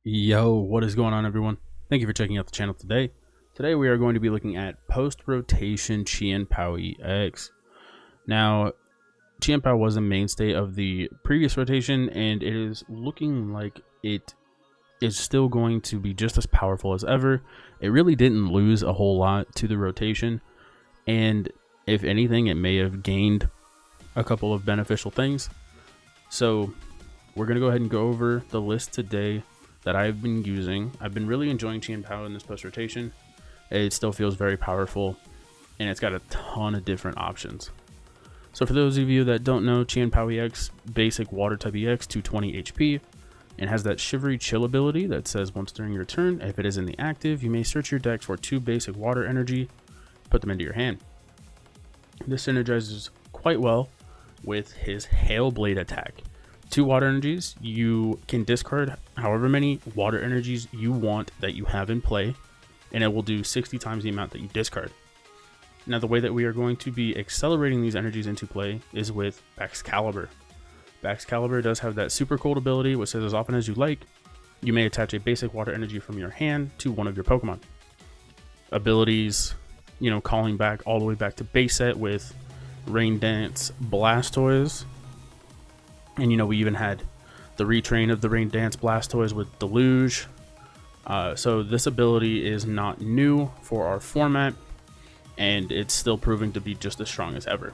Yo, what is going on, everyone? Thank you for checking out the channel today. Today we are going to be looking at post-rotation Chien-Pao EX. Now, Chien-Pao was a mainstay of the previous rotation, and it is looking like it is still going to be just as powerful as ever. It really didn't lose a whole lot to the rotation, and if anything, it may have gained a couple of beneficial things. So, we're going to go ahead and go over the list today that I've been using. I've been really enjoying Chien-Pao in this post rotation. It still feels very powerful, and it's got a ton of different options. So for those of you that don't know, Chien-Pao EX, basic water type EX, 220 HP, and has that shivery chill ability that says once during your turn, if it is in the active, you may search your deck for 2 basic water energy, put them into your hand. This synergizes quite well with his Hail Blade attack. 2 water energies, you can discard however many water energies you want that you have in play, and it will do 60 times the amount that you discard. Now, the way that we are going to be accelerating these energies into play is with Baxcalibur. Baxcalibur does have that super cold ability, which says as often as you like, you may attach a basic water energy from your hand to one of your Pokemon. Abilities, calling back all the way back to base set with Rain Dance Blastoise. And we even had the retrain of the Rain Dance Blastoise with Deluge. So this ability is not new for our format, and it's still proving to be just as strong as ever.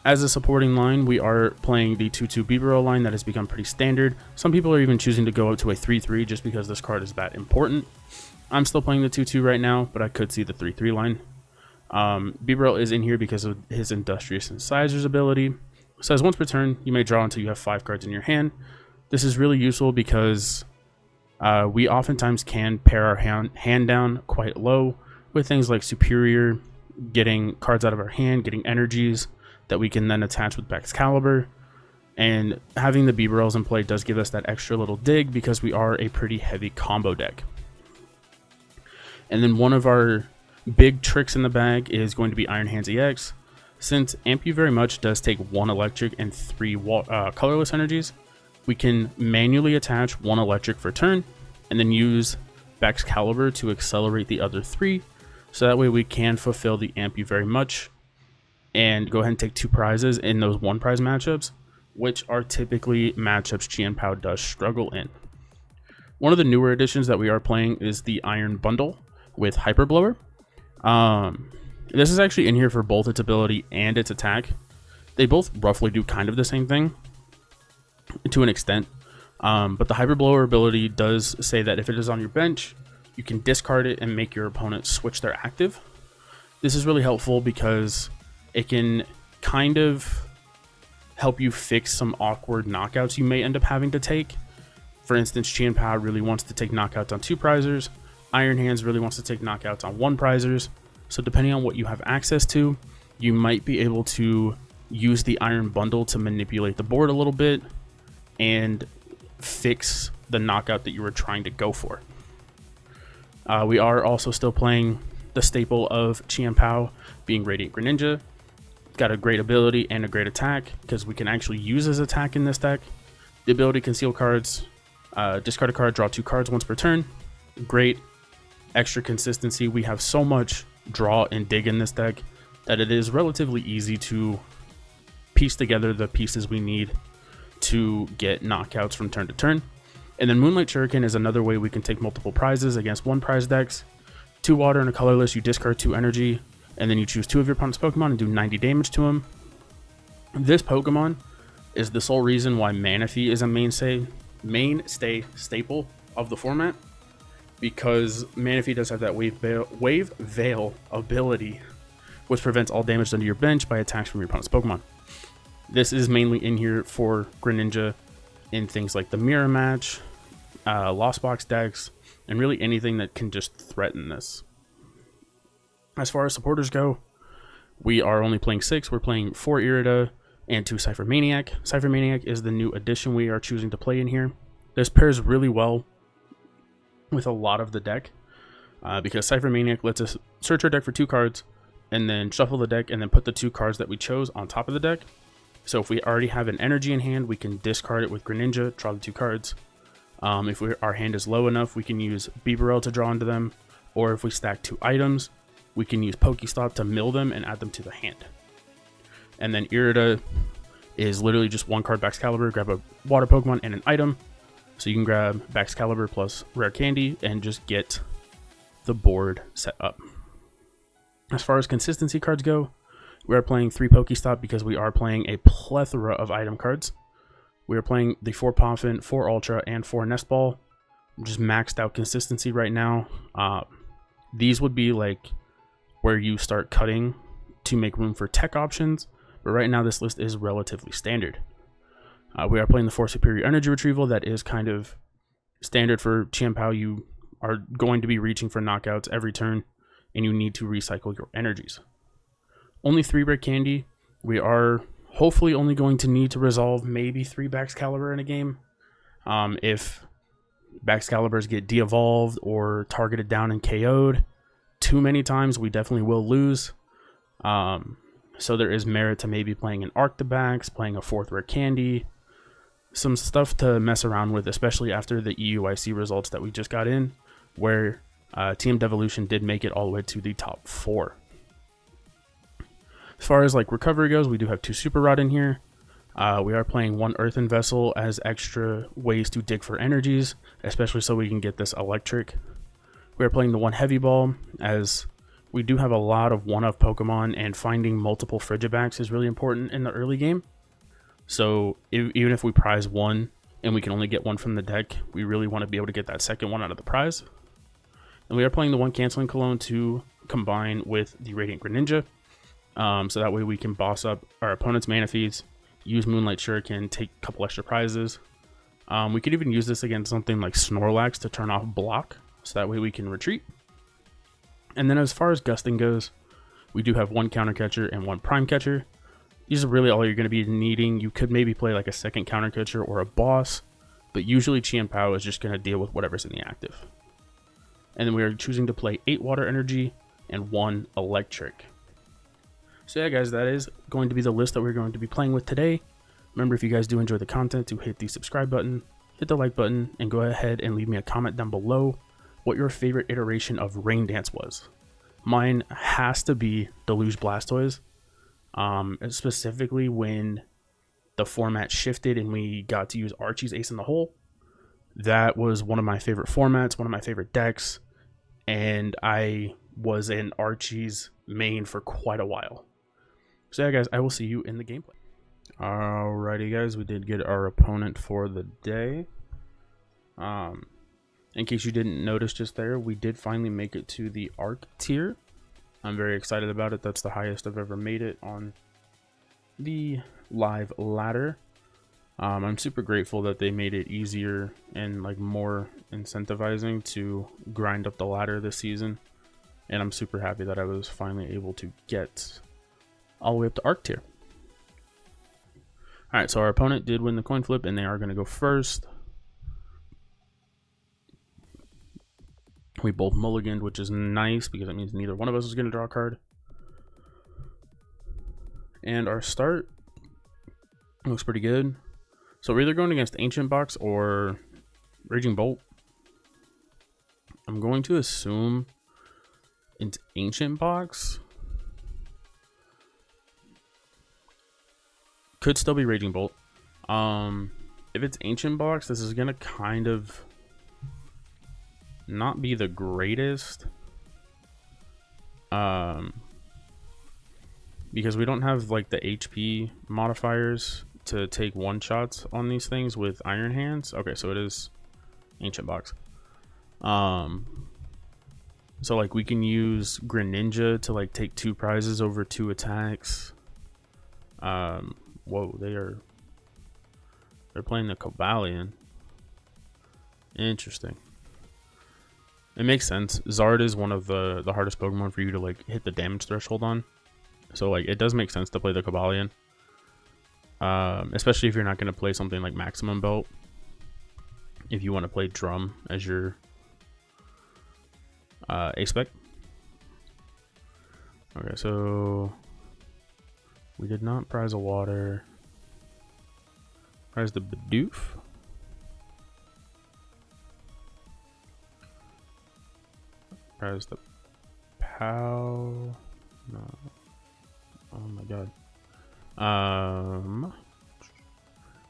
As a supporting line, we are playing the 2-2 Bibero line that has become pretty standard. Some people are even choosing to go up to a 3-3 just because this card is that important. I'm still playing the 2-2 right now, but I could see the 3-3 line. Bibero is in here because of his Industrious Incisors ability. Says once per turn, you may draw until you have 5 cards in your hand. This is really useful because we oftentimes can pair our hand down quite low with things like Superior, getting cards out of our hand, getting energies that we can then attach with Baxcalibur. And having the Biberos in play does give us that extra little dig because we are a pretty heavy combo deck. And then one of our big tricks in the bag is going to be Iron Hands EX. Since Amp You Very Much does take 1 electric and 3 colorless energies, we can manually attach 1 electric for turn and then use Baxcalibur to accelerate the other 3, so that way we can fulfill the Amp You Very Much and go ahead and take 2 prizes in those 1 prize matchups, which are typically matchups Chien-Pao does struggle in. One of the newer additions that we are playing is the Iron Bundle with Hyper Blower. This is actually in here for both its ability and its attack. They both roughly do kind of the same thing to an extent. But the Hyper Blower ability does say that if it is on your bench, you can discard it and make your opponent switch their active. This is really helpful because it can kind of help you fix some awkward knockouts you may end up having to take. For instance, Chien-Pao really wants to take knockouts on 2 prizers. Iron Hands really wants to take knockouts on 1 prizers. So depending on what you have access to, you might be able to use the Iron Bundle to manipulate the board a little bit and fix the knockout that you were trying to go for. We are also still playing the staple of Chien-Pao being Radiant Greninja. Got a great ability and a great attack because we can actually use his attack in this deck. The ability conceal cards, discard a card, draw 2 cards once per turn. Great extra consistency. We have so much draw and dig in this deck that it is relatively easy to piece together the pieces we need to get knockouts from turn to turn. And then Moonlight Shuriken is another way we can take multiple prizes against 1 prize decks. 2 water and a colorless, you discard 2 energy, and then you choose 2 of your opponent's Pokemon and do 90 damage to him. This Pokemon is the sole reason why Manaphy is a mainstay staple of the format, because Manaphy does have that Wave Veil ability, which prevents all damage done to your bench by attacks from your opponent's Pokemon. This is mainly in here for Greninja in things like the Mirror Match, Lost Box decks, and really anything that can just threaten this. As far as supporters go, we are only playing 6. We're playing 4 Irida and 2 Cypher Maniac. Cypher Maniac is the new addition we are choosing to play in here. This pairs really well with a lot of the deck because Cypher Maniac lets us search our deck for 2 cards and then shuffle the deck and then put the 2 cards that we chose on top of the deck. So if we already have an energy in hand, we can discard it with Greninja, draw the 2 cards. If our hand is low enough, we can use Beaverell to draw into them, or if we stack 2 items, we can use Pokestop to mill them and add them to the hand. And then Irida is literally just 1 card Baxcalibur, grab a water Pokemon and an item. So you can grab Baxcalibur plus Rare Candy and just get the board set up. As far as consistency cards go, we are playing 3 Pokestop because we are playing a plethora of item cards. We are playing the 4 Poffin, 4 Ultra, and 4 Nest Ball. Just maxed out consistency right now. These would be like where you start cutting to make room for tech options, but right now this list is relatively standard. We are playing the 4 Superior Energy Retrieval. That is kind of standard for Chien-Pao. You are going to be reaching for knockouts every turn, and you need to recycle your energies. Only 3 Rare Candy. We are hopefully only going to need to resolve maybe 3 Baxcalibur in a game. If Baxcaliburs get de-evolved or targeted down and KO'd too many times, we definitely will lose. So there is merit to maybe playing an Arctibax, playing a 4th Rare Candy, some stuff to mess around with, especially after the EUIC results that we just got in, where Team Devolution did make it all the way to the top 4. As far as like recovery goes, we do have 2 Super Rod in here. We are playing 1 Earthen Vessel as extra ways to dig for energies, especially so we can get this electric. We are playing the 1 Heavy Ball as we do have a lot of one-of Pokemon, and finding multiple Frigibax is really important in the early game. So even if we prize 1 and we can only get 1 from the deck, we really want to be able to get that second one out of the prize. And we are playing the 1 Canceling Cologne to combine with the Radiant Greninja. So that way we can boss up our opponent's mana feeds, use Moonlight Shuriken, take a couple extra prizes. We could even use this against something like Snorlax to turn off block, so that way we can retreat. And then as far as gusting goes, we do have 1 counter catcher and 1 prime catcher. These are really all you're going to be needing. You could maybe play like a second counter catcher or a boss, but usually Chien-Pao is just going to deal with whatever's in the active. And then we are choosing to play 8 water energy and 1 electric. So yeah guys, that is going to be the list that we're going to be playing with today. Remember, if you guys do enjoy the content, to hit the subscribe button, hit the like button, and go ahead and leave me a comment down below what your favorite iteration of Rain Dance was. Mine has to be Deluge Blastoise, specifically when the format shifted and we got to use Archie's Ace in the Hole. That was one of my favorite formats, one of my favorite decks, and I was an Archie's main for quite a while. So yeah guys, I will see you in the gameplay. Alrighty guys, we did get our opponent for the day. In case you didn't notice just there, we did finally make it to the Arc tier. I'm very excited about it. That's the highest I've ever made it on the live ladder. I'm super grateful that they made it easier and like more incentivizing to grind up the ladder this season. And I'm super happy that I was finally able to get all the way up to Arc tier. Alright, so our opponent did win the coin flip and they are going to go first. We both mulliganed, which is nice because that means neither one of us is going to draw a card. And our start looks pretty good. So we're either going against Ancient Box or Raging Bolt. I'm going to assume it's Ancient Box. Could still be Raging Bolt. If it's Ancient Box, this is going to kind of not be the greatest. Because we don't have like the HP modifiers to take one shots on these things with Iron Hands. Okay, so it is Ancient Box. So like we can use Greninja to like take 2 prizes over 2 attacks. Whoa, they're playing the Cobalion. Interesting. It makes sense. Zard is one of the hardest Pokemon for you to like hit the damage threshold on. So like it does make sense to play the Cobalion. Especially if you're not going to play something like Maximum Belt. If you want to play Drum as your A-Spec. Okay, so we did not prize a water. Prize the Bidoof. Prize the Pao. No. Oh my god.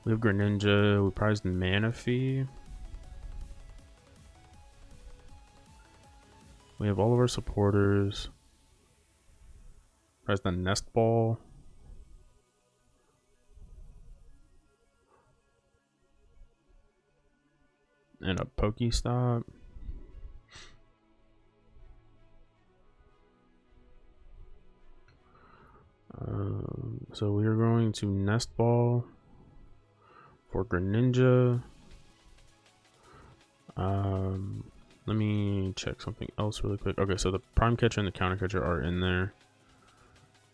We have Greninja. We prized Manaphy. We have all of our supporters. Prized the Nest Ball. And a Pokestop. So we are going to Nest Ball for Greninja. Let me check something else really quick. Okay, so the Prime Catcher and the Counter Catcher are in there.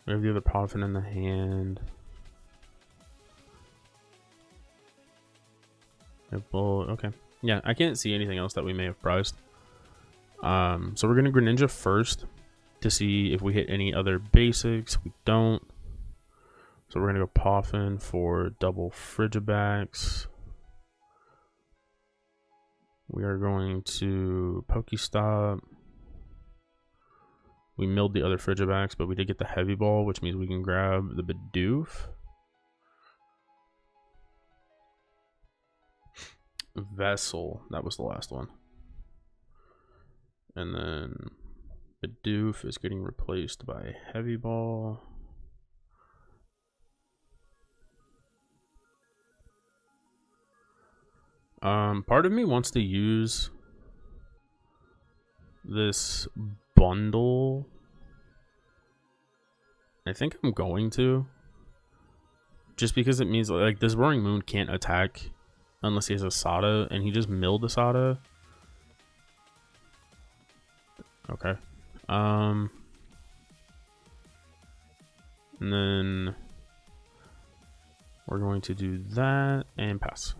We have the other Poffin in the hand. Okay. Yeah, I can't see anything else that we may have prized. So we're gonna Greninja first to see if we hit any other basics. We don't. So we're gonna go Poffin for double Frigibax. We are going to Pokestop. We milled the other Frigibax, but we did get the Heavy Ball, which means we can grab the Bidoof. Vessel, that was the last one. And then Bidoof is getting replaced by Heavy Ball. Part of me wants to use this bundle. I think I'm going to. Just because it means like this Roaring Moon can't attack unless he has a Sada, and he just milled a Sada. Okay. And then we're going to do that and pass.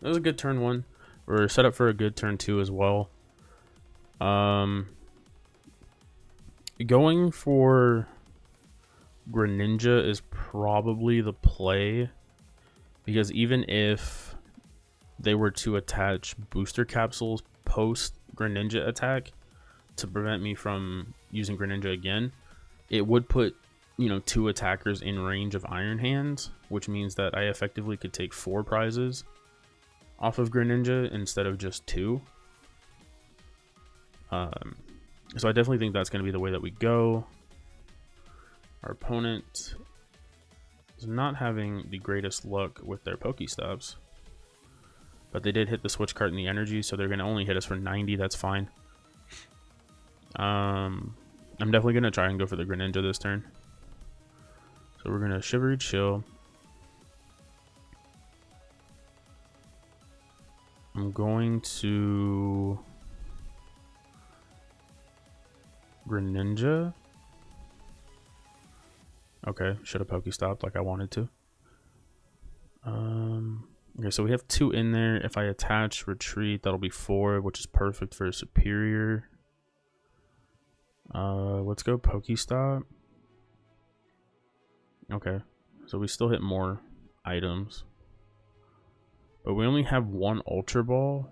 That was a good turn 1. We're set up for a good turn 2 as well. Going for Greninja is probably the play, because even if they were to attach booster capsules post Greninja attack to prevent me from using Greninja again, it would put, you know, 2 attackers in range of Iron Hands, which means that I effectively could take 4 prizes off of Greninja instead of just 2. So I definitely think that's going to be the way that we go. Our opponent is not having the greatest luck with their Pokestops, but they did hit the switch card in the energy, so they're going to only hit us for 90. That's fine. I'm definitely going to try and go for the Greninja this turn. So we're going to Shivery Chill. I'm going to Greninja. Okay, should have Pokestopped like I wanted to. Okay, so we have 2 in there. If I attach retreat, that'll be 4, which is perfect for a superior. Let's go Pokestop. Okay, so we still hit more items, but we only have 1 Ultra Ball,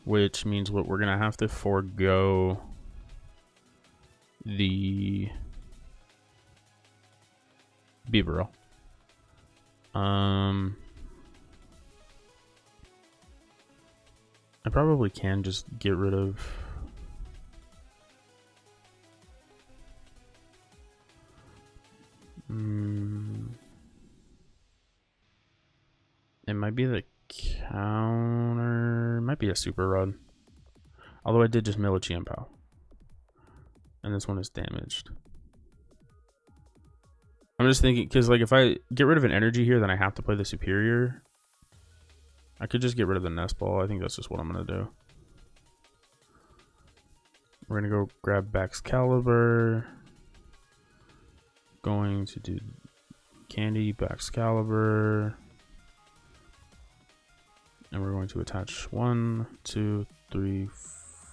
which means what we're gonna have to forego the Beaverell. I probably can just get rid of it might be the counter, it might be a Super Rod. Although I did just mill a Chien-Pao. And this one is damaged. I'm just thinking, because like if I get rid of an energy here, then I have to play the superior. I could just get rid of the Nest Ball. I think that's just what I'm going to do. We're going to go grab Baxcalibur. Going to do Candy, Baxcalibur. And we're going to attach 1, 2, 3,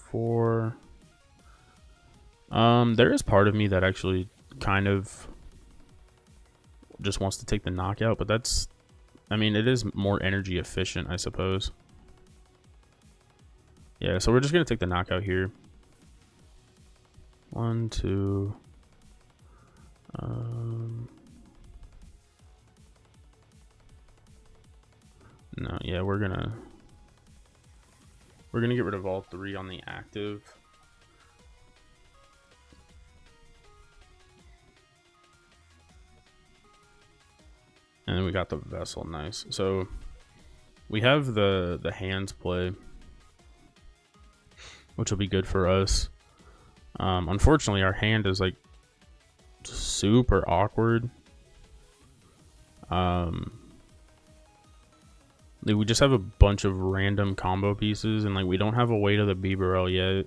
4. There is part of me that actually kind of just wants to take the knockout, but that's, I mean, it is more energy efficient, I suppose. Yeah, so we're just gonna take the knockout here. 1, 2. No, yeah, we're gonna get rid of all 3 on the active. And then we got the vessel. Nice. So we have the hands play, which will be good for us. Unfortunately, our hand is like super awkward. We just have a bunch of random combo pieces, and like we don't have a way to the Bibarel yet.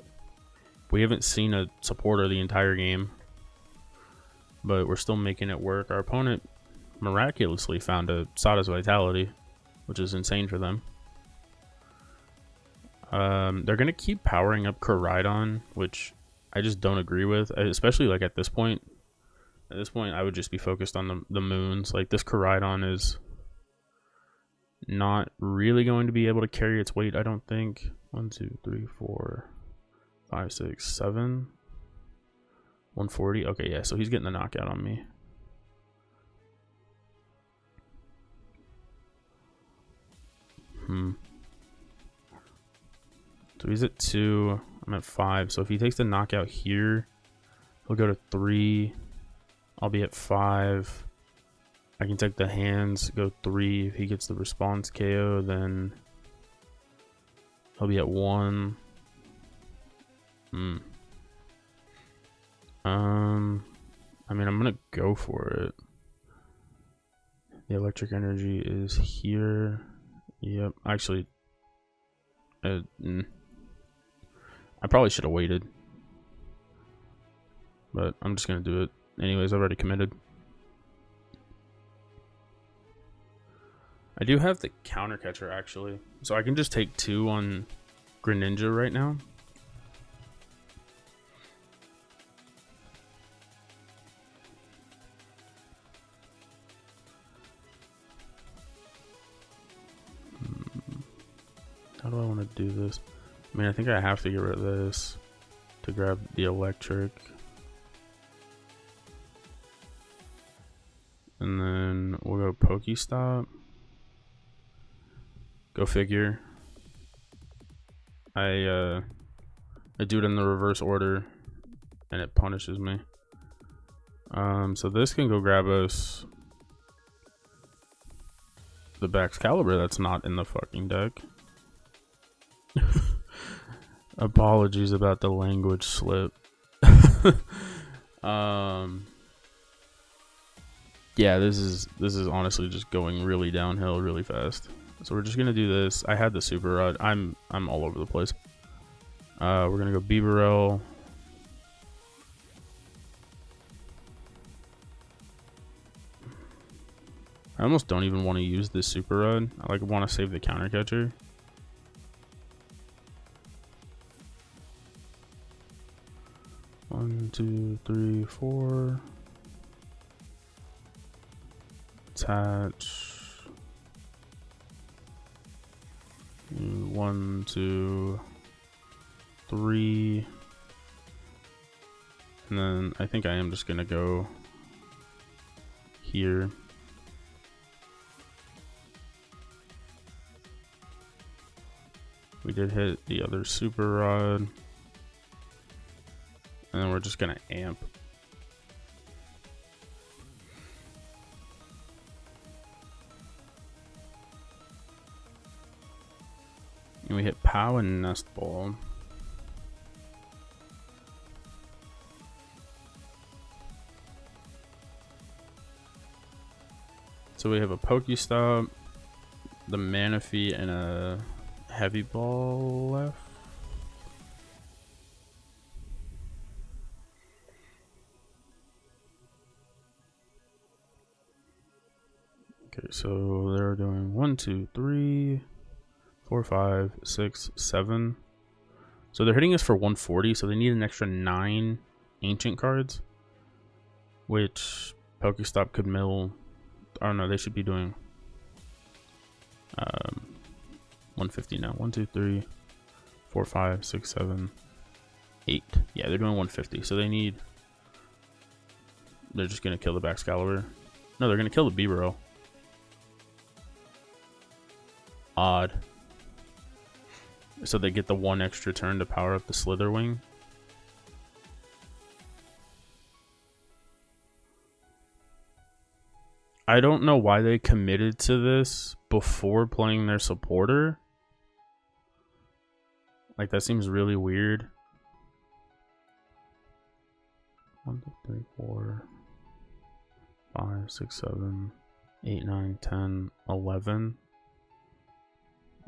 We haven't seen a supporter the entire game, but we're still making it work. Our opponent miraculously found a Sada's Vitality, which is insane for them. They're gonna keep powering up Koraidon, which I just don't agree with, especially like at this point. At this point, I would just be focused on the moons. Like this Koraidon is not really going to be able to carry its weight, I don't think. 1, 2, 3, 4, 5, 6, 7. 140. Okay, yeah, so he's getting the knockout on me. So he's at 2. I'm at 5. So if he takes the knockout here, he'll go to 3. I'll be at 5. I can take the hands, go 3. If he gets the response KO, then he'll be at 1. I mean, I'm gonna go for it. The electric energy is here. Yep. Actually, I probably should have waited, but I'm just gonna do it anyways. I've already committed. I do have the counter catcher actually, so I can just take 2 on Greninja right now. How do I want to do this? I mean, I think I have to get rid of this to grab the electric. And then we'll go Pokestop. Go figure. I do it in the reverse order and it punishes me. So this can go grab us the Baxcalibur that's not in the fucking deck. Apologies about the language slip. Yeah, this is honestly just going really downhill really fast. So we're just gonna do this. I had the super rod. I'm all over the place. We're gonna go Bibarel. I almost don't even want to use this super rod. I like want to save the counter catcher. One, 2, 3, 4. Attach. 1, 2, 3. And then I think I am just gonna go here. We did hit the other super rod. And then we're just gonna amp. And we hit Pow and Nest Ball. So we have a Pokestop, the Manaphy, and a Heavy Ball left. Okay, so they're doing 1, 2, 3, 4, 5, 6, 7. So they're hitting us for 140, so they need an extra 9 ancient cards, which Pokestop could mill. Oh no, they should be doing 150 now. 1, 2, 3, 4, 5, 6, 7, 8. Yeah, they're doing 150. So they need. They're just gonna kill the Baxcalibur. No, they're gonna kill the Bibero. Odd. So they get the 1 extra turn to power up the Slitherwing. I don't know why they committed to this before playing their supporter. Like, that seems really weird. 1, 2, 3, 4, 5, 6, 7, 8, 9, 10, 11.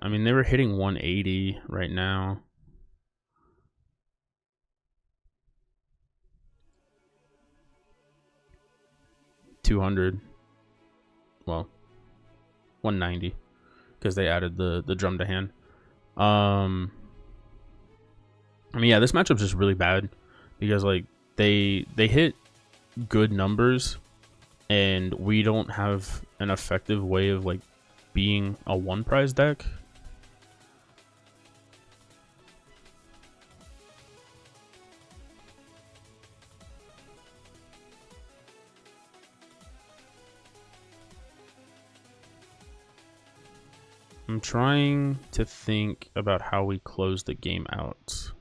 I mean, they were hitting 180 right now. $200. Well, 190 because they added the drum to hand. I mean, yeah, this matchup's just really bad because like they hit good numbers, and we don't have an effective way of like being a 1 prize deck. I'm trying to think about how we close the game out.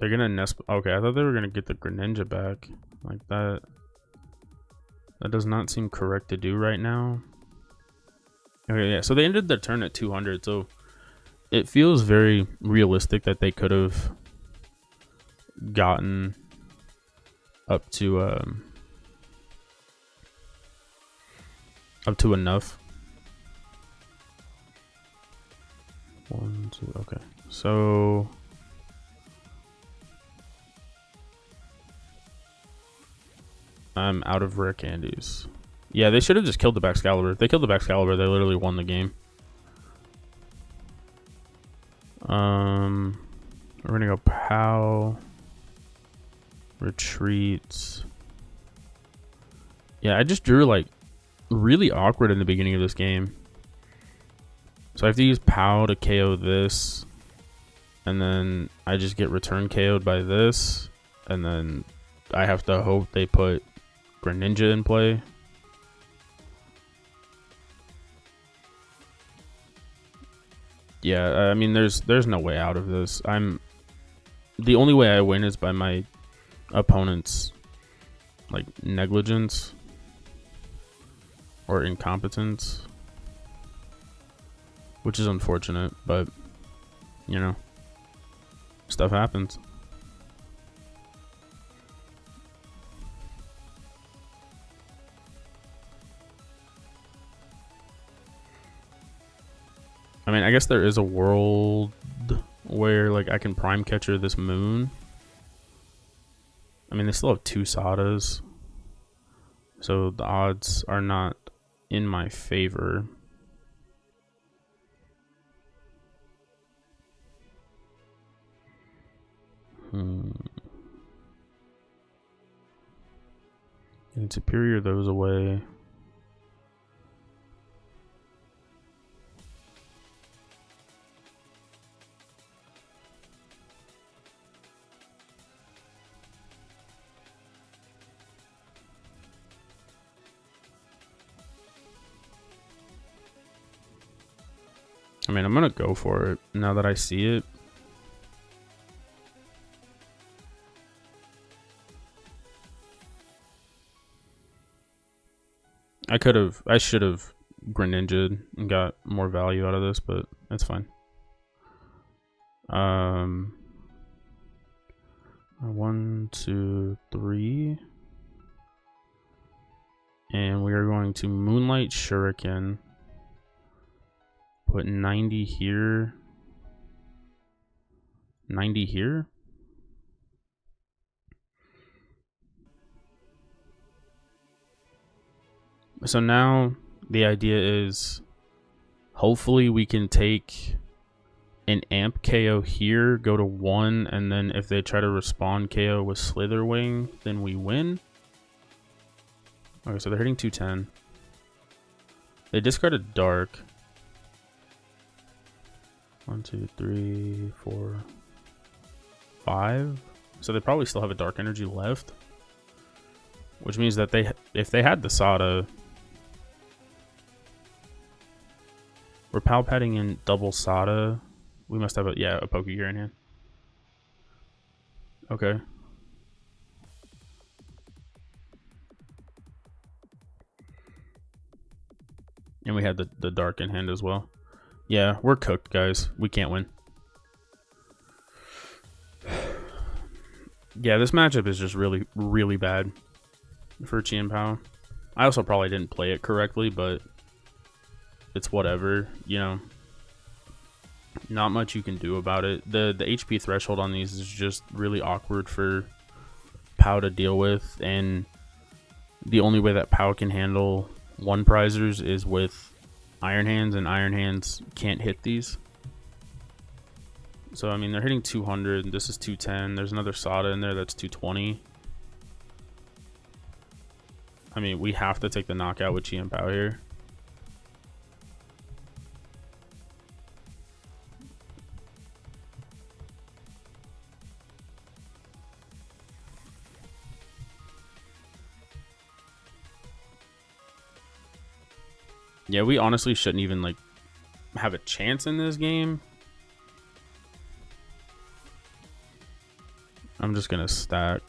They're gonna nest. Okay, I thought they were gonna get the Greninja back. Like that. That does not seem correct to do right now. Okay, yeah. So they ended their turn at 200. So it feels very realistic that they could have gotten up to enough. 1, 2. Okay, so I'm out of rare candies. Yeah, they should have just killed the Baxcalibur. If they killed the Baxcalibur, they literally won the game. We're gonna go Pao. Retreats. Yeah, I just drew like really awkward in the beginning of this game. So I have to use Pao to KO this, and then I just get return KO'd by this, and then I have to hope they put Greninja in play. Yeah, I mean there's no way out of this. The only way I win is by my opponent's like negligence or incompetence, which is unfortunate, but you know, stuff happens. I mean, I guess there is a world where like I can prime catcher this moon. I mean, they still have 2 Sadas, so the odds are not in my favor. And superior those away. I mean, I'm gonna go for it now that I see it. I should have Greninja'd and got more value out of this, but that's fine. 1, 2, 3. And we are going to Moonlight Shuriken. Put 90 here. 90 here? So now the idea is hopefully we can take an amp KO here, go to 1, and then if they try to respond KO with Slitherwing, then we win. Okay, so they're hitting 210. They discarded dark. 1, 2, 3, 4, 5. So they probably still have a dark energy left, which means that if they had the Sada, we're pal padding in double Sada. We must have a Pokegear in hand. Okay. And we had the dark in hand as well. Yeah, we're cooked, guys. We can't win. Yeah, this matchup is just really, really bad for Chien Pao. I also probably didn't play it correctly, but it's whatever, you know. Not much you can do about it. The HP threshold on these is just really awkward for Pao to deal with, and the only way that Pao can handle one prizers is with Iron Hands, and Iron Hands can't hit these. So I mean, they're hitting 200. This is 210. There's another Sada in there that's 220. I mean, we have to take the knockout with Chien Pao here. Yeah, we honestly shouldn't even like have a chance in this game. I'm just gonna stack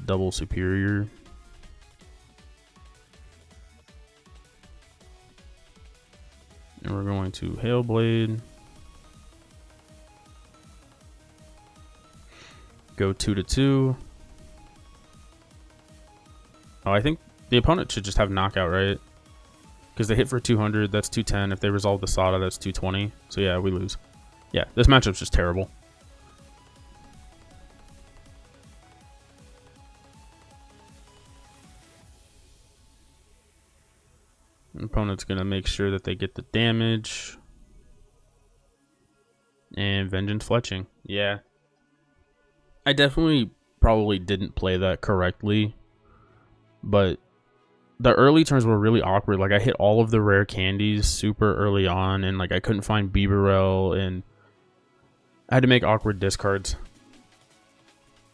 double superior. And we're going to Hail Blade. Go 2-2. Oh, I think the opponent should just have knockout, right? Because they hit for 200, that's 210. If they resolve the Sada, that's 220. So yeah, we lose. Yeah, this matchup's just terrible. The opponent's going to make sure that they get the damage. And Vengeance Fletching. Yeah. I definitely probably didn't play that correctly. But the early turns were really awkward. Like, I hit all of the rare candies super early on. And, like, I couldn't find Bibarel. And I had to make awkward discards.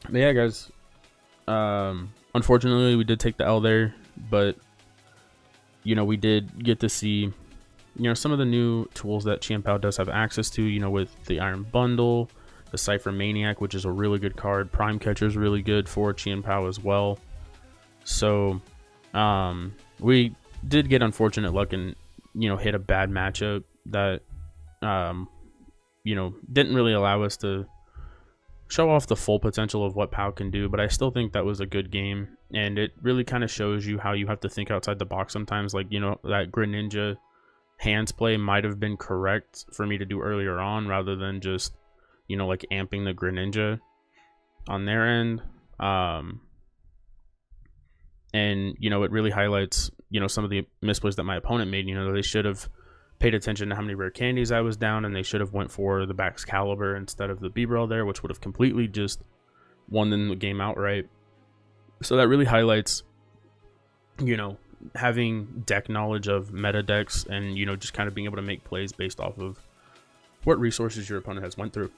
But yeah, guys. Unfortunately, we did take the L there. But you know, we did get to see, you know, some of the new tools that Chien Pao does have access to, you know, with the Iron Bundle, the Cypher Maniac, which is a really good card. Prime Catcher is really good for Chien Pao as well. So, we did get unfortunate luck and, you know, hit a bad matchup that, you know, didn't really allow us to show off the full potential of what Pao can do, but I still think that was a good game, and it really kind of shows you how you have to think outside the box sometimes. Like, you know, that Greninja hands play might have been correct for me to do earlier on rather than just, you know, like amping the Greninja on their end. And, you know, it really highlights, you know, some of the misplays that my opponent made. You know, they should have paid attention to how many rare candies I was down, and they should have went for the Baxcalibur instead of the Bibarel there, which would have completely just won them the game outright. So that really highlights, you know, having deck knowledge of meta decks and, you know, just kind of being able to make plays based off of what resources your opponent has went through.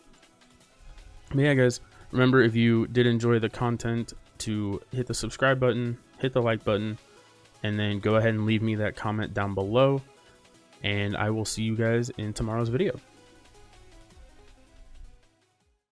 But yeah, guys, remember, if you did enjoy the content, to hit the subscribe button, hit the like button, and then go ahead and leave me that comment down below. And I will see you guys in tomorrow's video.